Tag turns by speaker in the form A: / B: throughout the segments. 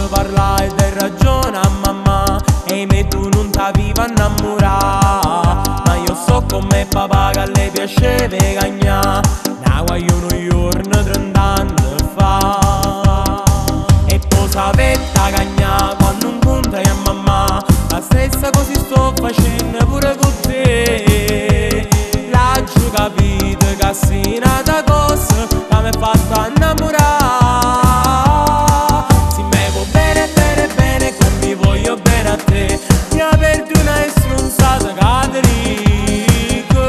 A: parlare e dai ragione a mamma, e me tu non t'avevi innamorare. Ma io so come papà che a lei piaceva cagnà, da quando un giorno 30 anni fa. E poi sapetta cagnà quando incontrai a mamma, la stessa cosa sto facendo pure con te. L'ho capito che sei nata cosa che mi ha fatto innamorare. Se me vuoi bene, bene, bene, come mi voglio bene a te, mi ha perduto una stronzata Caterico.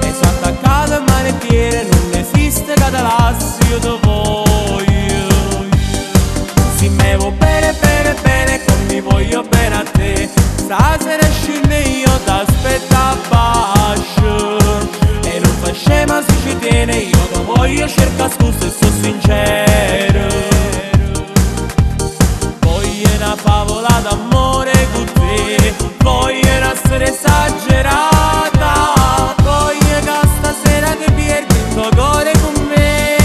A: E sono attaccato a mani e piede, non esiste che te lassi, io te voglio. Se me vuoi bene, bene, bene, come mi voglio bene a te, stasera scende io t'aspetto a bascio. E non fa scema se ci tiene, io te voglio cercare scusa e sono sincero. Voglio una favola d'amore con te, voglio essere esagerata, voglio che stasera ti perdi il tuo cuore con me.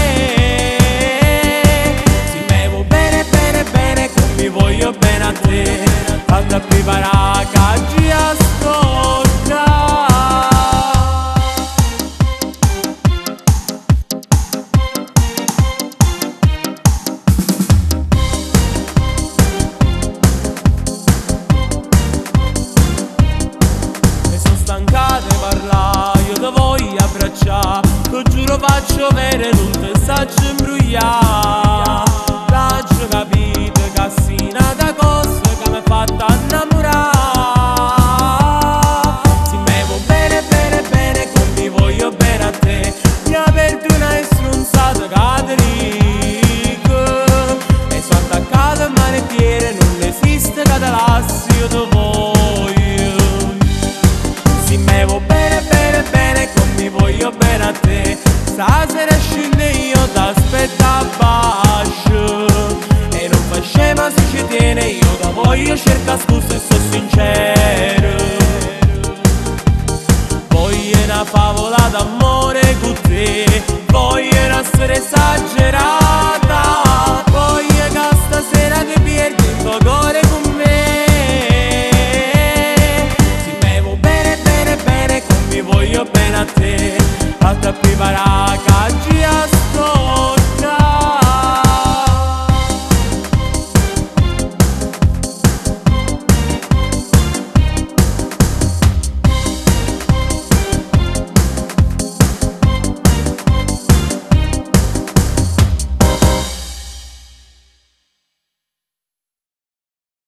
A: Se me vuoi bene, bene, bene, come mi voglio bene a te, fatti a preparare che oggi ascolta. Stancate parlare, io ti voglio abbracciare, ti giuro faccio vero, non ti saggio imbrugliare. T'ho capito che sei nata cosa che mi ha fatto innamorare. Se me vuoi bene, bene, bene, come mi voglio bene a te, mi ha perduto una stronzata Caterico. E sono attaccato a mani e piede, non esiste che te lassi, io te voglio. Se me vuoi bene, bene, bene, come mi voglio bene a te, stasera scende io t'aspetto a bascio. E non fa scema se ci tiene, io te voglio cercare scusa e sono sincero. Voglio una favola d'amore con te, voglio essere esagerato.